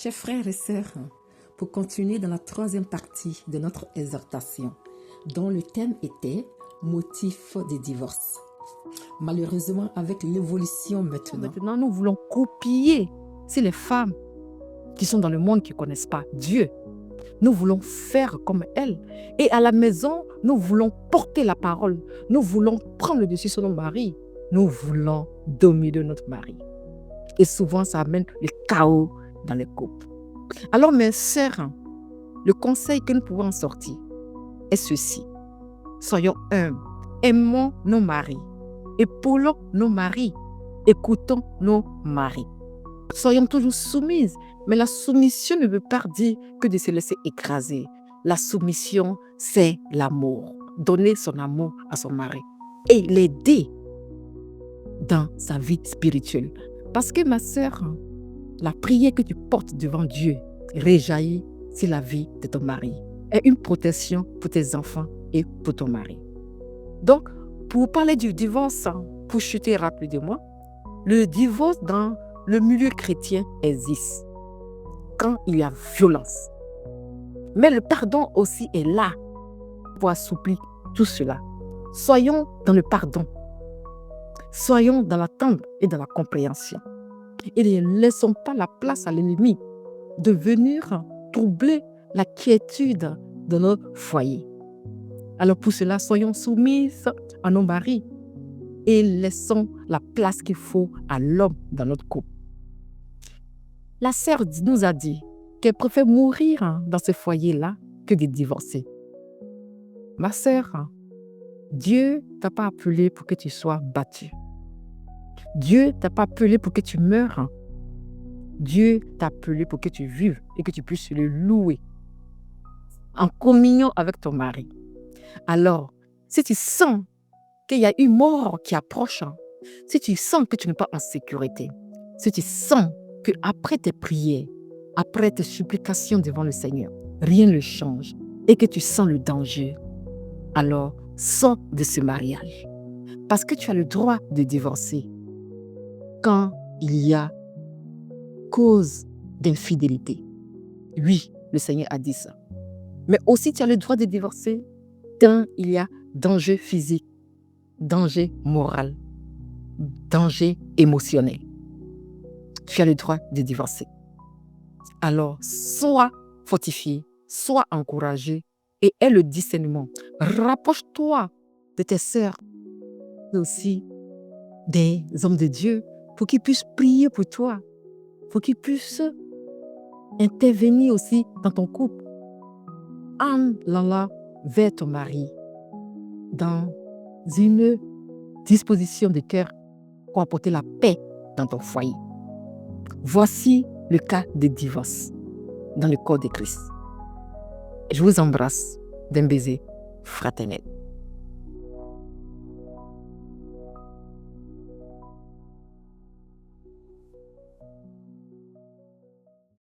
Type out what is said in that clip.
Chers frères et sœurs, pour continuer dans la troisième partie de notre exhortation, dont le thème était motif de divorce. Malheureusement, avec l'évolution Maintenant, nous voulons copier. C'est les femmes qui sont dans le monde qui ne connaissent pas Dieu. Nous voulons faire comme elles. Et à la maison, nous voulons porter la parole. Nous voulons prendre le dessus sur nos maris. Nous voulons dominer notre mari. Et souvent, ça amène le chaos dans les couples. Alors, mes sœurs, le conseil que nous pouvons en sortir est ceci. Soyons humbles. Aimons nos maris. Épaulons nos maris. Écoutons nos maris. Soyons toujours soumises. Mais la soumission ne veut pas dire que de se laisser écraser. La soumission, c'est l'amour. Donner son amour à son mari. Et l'aider dans sa vie spirituelle. Parce que ma sœur, la prière que tu portes devant Dieu réjaillit sur la vie de ton mari. Est une protection pour tes enfants et pour ton mari. Donc, pour parler du divorce, pour chuter rapidement, le divorce dans le milieu chrétien existe quand il y a violence. Mais le pardon aussi est là pour assouplir tout cela. Soyons dans le pardon. Soyons dans l'attente et dans la compréhension. Et ne laissons pas la place à l'ennemi de venir troubler la quiétude de notre foyer. Alors pour cela, soyons soumises à nos maris et laissons la place qu'il faut à l'homme dans notre couple. La sœur nous a dit qu'elle préfère mourir dans ce foyer-là que de divorcer. Ma sœur, Dieu ne t'a pas appelé pour que tu sois battue. Dieu ne t'a pas appelé pour que tu meures. Dieu t'a appelé pour que tu vives et que tu puisses le louer en communion avec ton mari. Alors, si tu sens qu'il y a une mort qui approche, si tu sens que tu n'es pas en sécurité, si tu sens qu'après tes prières, après tes supplications devant le Seigneur, rien ne change et que tu sens le danger, alors sors de ce mariage. Parce que tu as le droit de divorcer quand il y a cause d'infidélité. Oui, le Seigneur a dit ça. Mais aussi, tu as le droit de divorcer quand il y a danger physique, danger moral, danger émotionnel. Tu as le droit de divorcer. Alors, sois fortifié, sois encouragé et aie le discernement. Rapproche-toi de tes sœurs, mais aussi des hommes de Dieu pour qu'ils puissent prier pour toi, pour qu'ils puissent intervenir aussi dans ton couple. Emmène-la vers ton mari dans une disposition de cœur pour apporter la paix dans ton foyer. Voici le cas de divorce dans le corps de Christ. Je vous embrasse d'un baiser fraternel.